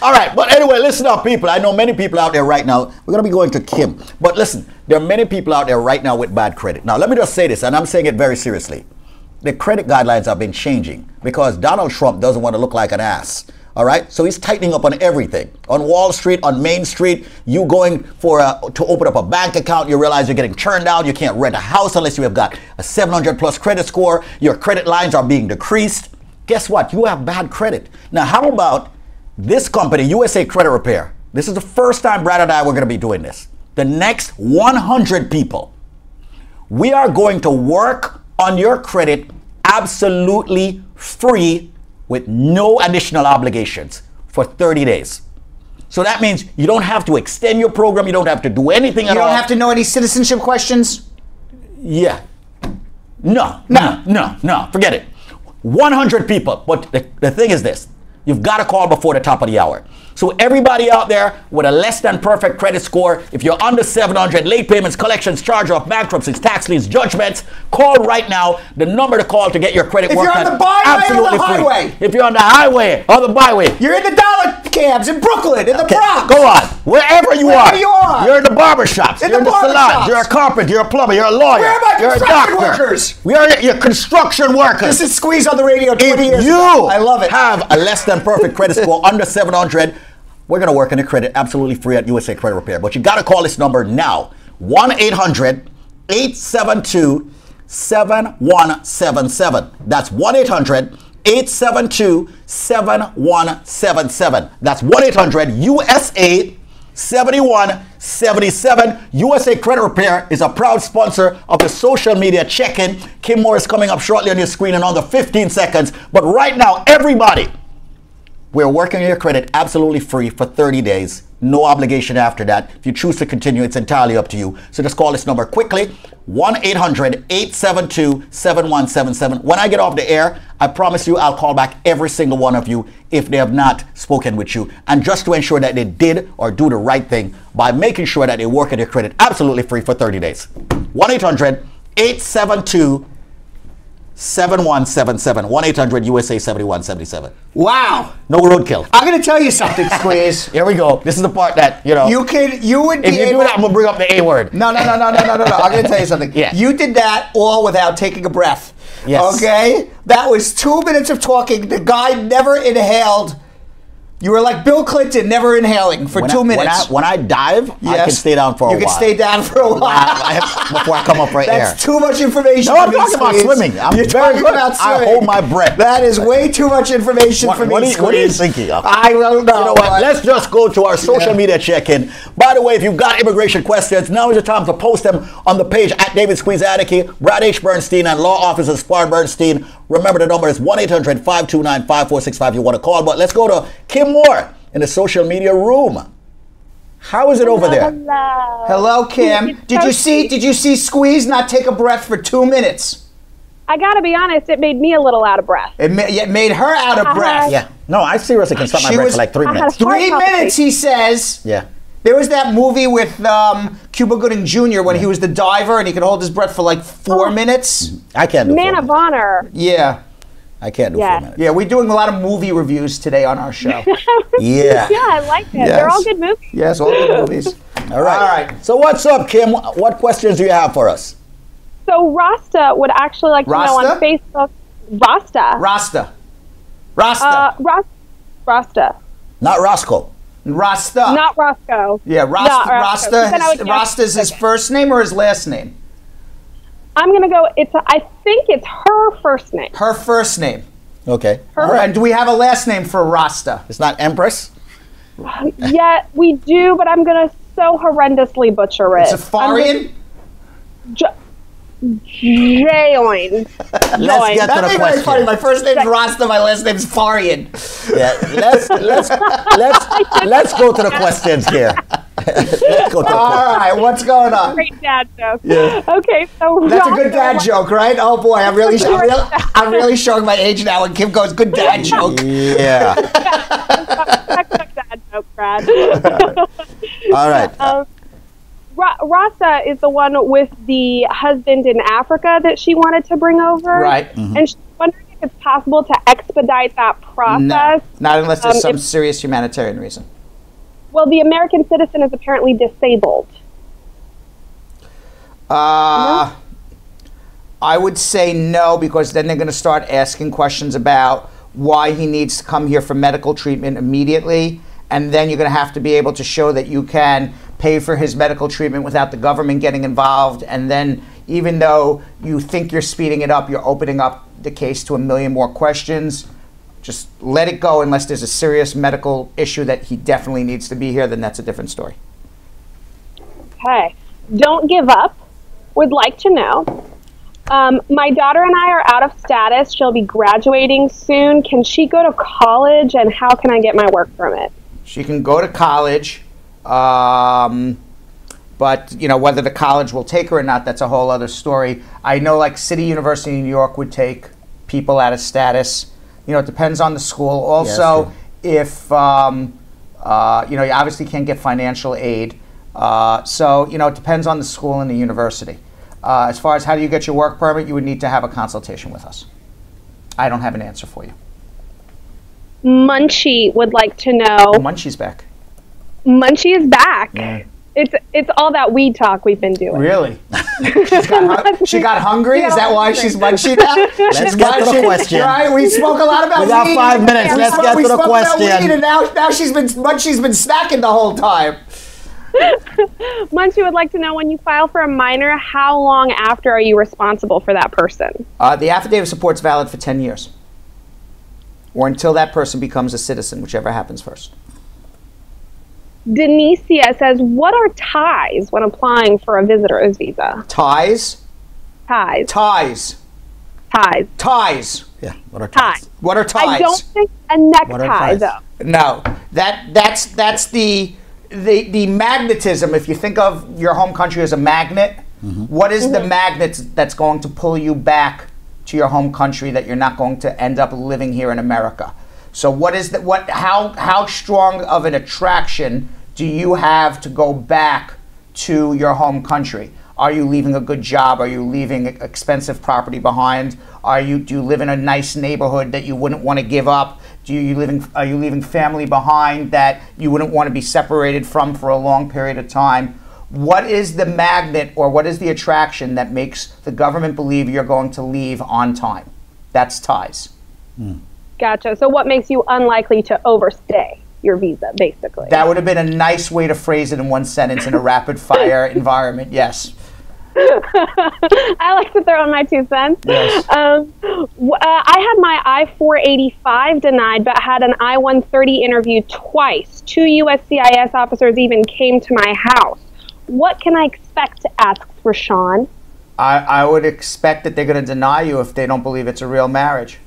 All right, but anyway, listen up, people. I know many people out there right now. We're going to be going to Kim. But listen, there are many people out there right now with bad credit. Now, let me just say this, and I'm saying it very seriously. The credit guidelines have been changing because Donald Trump doesn't want to look like an ass. All right, so he's tightening up on everything. On Wall Street, on Main Street, you going to open up a bank account, you realize you're getting turned down. You can't rent a house unless you have got a 700 plus credit score. Your credit lines are being decreased. Guess what? You have bad credit. Now, how about this company, USA Credit Repair? This is the first time Brad and I were going to be doing this. The next 100 people, we are going to work on your credit absolutely free with no additional obligations for 30 days. So that means you don't have to extend your program. You don't have to do anything at all. You don't have to know any citizenship questions? Yeah. No. Forget it. 100 people. But the thing is this. You've got to call before the top of the hour. So everybody out there with a less than perfect credit score, if you're under 700, late payments, collections, charge-off, bankruptcies, tax liens, judgments, call right now. The number to call to get your credit worked out. If you're on the byway or the highway. If you're on the highway or the byway. You're in the dollar cabs in Brooklyn, in the Bronx. Go on. Wherever you are. You're in the barber shops. In you're the in the salons. shops. You're a carpenter. You're a plumber. You're a lawyer. Where are my you're construction a doctor. workers? We are your construction workers. This is Squeeze on the radio 20 years you ago. I love it. Have a less than perfect credit score under 700, we're going to work on your credit absolutely free at USA Credit Repair. But you got to call this number now. 1-800-872-7177. That's 1-800-872-7177. That's 1-800-USA 7177. USA Credit Repair is a proud sponsor of the social media check-in. Kim Moore is coming up shortly on your screen in under 15 seconds. But right now, everybody, we're working on your credit absolutely free for 30 days. No obligation after that. If you choose to continue, it's entirely up to you. So just call this number quickly. 1-800-872-7177. When I get off the air, I promise you I'll call back every single one of you if they have not spoken with you. And just to ensure that they did or do the right thing by making sure that they work on your credit absolutely free for 30 days. 1-800-872-7177. 1-800-USA 7177. Wow. No roadkill. I'm going to tell you something, Squeeze. Here we go. This is the part that, you know. You would be if you do that, I'm going to bring up the A word. No. I'm going to tell you something. Yeah. You did that all without taking a breath. Yes. Okay? That was 2 minutes of talking. The guy never inhaled. You were like Bill Clinton, never inhaling for 2 minutes. When I dive, yes. I can stay down for a while. You can stay down for a while. Before I come up right here. That's too much information. No, I'm talking about swimming. You're very talking good. about swimming. I hold my breath. That is way too much information for me, What are you Squeeze. thinking of? I don't know. You know what? Let's just go to our social media check-in. By the way, if you've got immigration questions, now is the time to post them on the page at David Squeeze Anarchy, Brad H. Bernstein, and Law Officer Spar Bernstein. Remember, the number is 1-800-529-5465. You want to call, but let's go to Kim Moore in the social media room. How is it over there? Hello, Kim. Did you see Squeeze not take a breath for 2 minutes? I gotta be honest, it made me a little out of breath. It made her out of breath. Yeah. No, I seriously can stop my breath for like 3 minutes. 3 minutes, he says. Yeah. There was that movie with Cuba Gooding Jr. when he was the diver and he could hold his breath for like 4 minutes. I can't do Man of honor. Yeah. I can't do 4 minutes. Yeah, we're doing a lot of movie reviews today on our show. Yeah. Yeah, I like it. Yes. They're all good movies. Yes, all good movies. All right. So what's up, Kim? What questions do you have for us? So Rasta would actually like to know on Facebook. Rasta. Rasta. Rasta. Not Roscoe. Rasta. Not Roscoe. Yeah, Rasta is his first name or his last name? I'm gonna go. I think it's her first name. Her first name. Okay. And do we have a last name for Rasta? It's not Empress? Yeah, we do, but I'm gonna so horrendously butcher it. It's a Farian? Jayoin. Let's get to the question. Funny. My first name's Rasta, my last name's Farian. Yeah, let's go to the questions here. Let's go to the All right, what's going on? Great dad joke. Yeah. Okay, so that's a good dad joke, right? Oh boy, I'm really showing my age now. When Kim goes, good dad joke. Yeah. Dad joke, Brad. All right. Rasa is the one with the husband in Africa that she wanted to bring over. Right. And she's wondering if it's possible to expedite that process. No, not unless there's some serious humanitarian reason. Well, the American citizen is apparently disabled. No? I would say no, because then they're going to start asking questions about why he needs to come here for medical treatment immediately. And then you're going to have to be able to show that you can pay for his medical treatment without the government getting involved. And then even though you think you're speeding it up, you're opening up the case to a million more questions. Just let it go unless there's a serious medical issue that he definitely needs to be here, then that's a different story. Okay. Don't give up. Would like to know. My daughter and I are out of status. She'll be graduating soon. Can she go to college, and how can I get my work permit? She can go to college, but you know, whether the college will take her or not, that's a whole other story. I know like City University in New York would take people out of status. You know, it depends on the school. Also, if, you know, you obviously can't get financial aid. So, you know, it depends on the school and the university. As far as how do you get your work permit, you would need to have a consultation with us. I don't have an answer for you. Munchie would like to know. Oh, Munchie's back. Munchie is back. Yeah. It's all that weed talk we've been doing. Really? She got hungry? Is that why she's munching now? Let's get to the question. Right? We spoke a lot about weed. We got 5 minutes. Let's get to the question. And now Munchie's been snacking the whole time. Munchie would like to know, when you file for a minor, how long after are you responsible for that person? The affidavit of support's valid for 10 years. Or until that person becomes a citizen, whichever happens first. Denicia says, what are ties when applying for a visitor's visa? Ties? Ties. Ties. Ties. Ties. Yeah, what are ties? What are ties? I don't think a necktie, though. No. That's the magnetism. If you think of your home country as a magnet, what is the magnet that's going to pull you back to your home country that you're not going to end up living here in America? So what is that? How strong of an attraction do you have to go back to your home country? Are you leaving a good job? Are you leaving expensive property behind? Do you live in a nice neighborhood that you wouldn't want to give up? Are you leaving family behind that you wouldn't want to be separated from for a long period of time? What is the magnet, or what is the attraction that makes the government believe you're going to leave on time? That's ties. Gotcha. So what makes you unlikely to overstay your visa, basically? That would have been a nice way to phrase it in one sentence in a rapid fire environment, yes. I like to throw in my 2 cents. Yes. I had my I-485 denied, but had an I-130 interview twice. 2 USCIS officers even came to my house. What can I expect, asks Rashawn. I would expect that they're going to deny you if they don't believe it's a real marriage.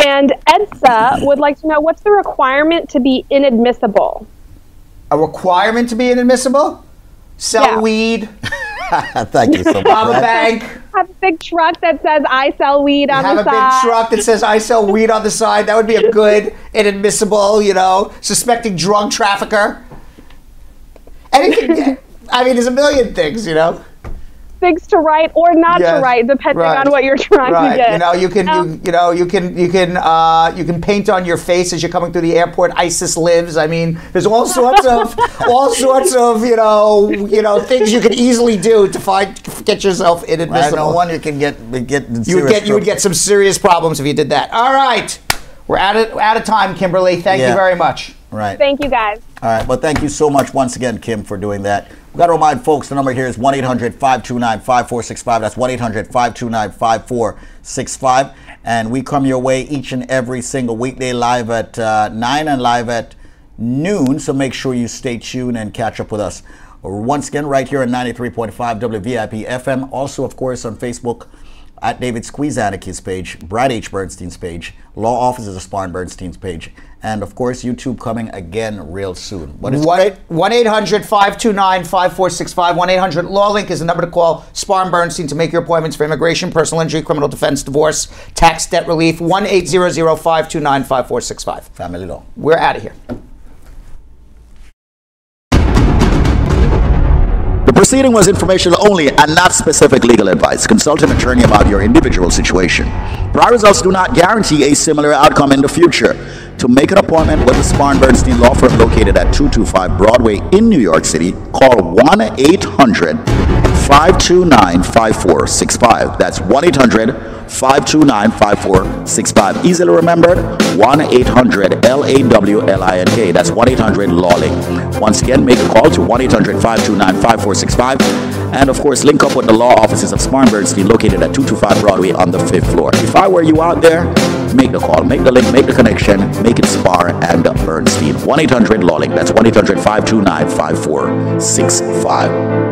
And Edsa would like to know, what's the requirement to be inadmissible? A requirement to be inadmissible? Sell weed. Thank you so much. Rob a bank. Have a big truck that says I sell weed on the side. Have a big truck that says I sell weed on the side. That would be a good inadmissible, you know, suspecting drug trafficker. Anything. I mean, there's a million things, you know. Things to write or not to write, depending on what you're trying to get. You know, you can paint on your face as you're coming through the airport, ISIS lives. I mean, there's all sorts of you know things you could easily do to get yourself inadmissible. I know one you can get you would get some serious problems if you did that. All right, We're out of time, Kimberly. Thank you very much. Right. Thank you, guys. All right. Well, thank you so much once again, Kim, for doing that. We've got to remind folks, the number here is 1-800-529-5465. That's 1-800-529-5465. And we come your way each and every single weekday, live at 9 and live at noon. So make sure you stay tuned and catch up with us. Once again, right here at 93.5 WVIP FM. Also, of course, on Facebook at David Squeezaniki's page, Brad H. Bernstein's page, Law Offices of Spahn Bernstein's page, and of course, YouTube coming again real soon. What is 1-800-529-5465. 1-800-LAW-LINK is the number to call Spahn Bernstein to make your appointments for immigration, personal injury, criminal defense, divorce, tax, debt relief. 1-800-529-5465. Family law. We're out of here. The proceeding was informational only and not specific legal advice. Consult an attorney about your individual situation. Prior results do not guarantee a similar outcome in the future. To make an appointment with the Spahn Bernstein Law Firm located at 225 Broadway in New York City, call 1-800-529-5465. That's 1-800-529-5465. Easily remembered, 1-800-LAWLINK. That's 1-800-LAW-LINK. Once again, make a call to 1-800-529-5465. And of course, link up with the law offices of Spahn Bernstein located at 225 Broadway on the 5th floor. If I were you out there, make the call, make the link, make the connection, make it Spahn and Bernstein. 1-800-LAW-LINK. That's 1-800-529-5465.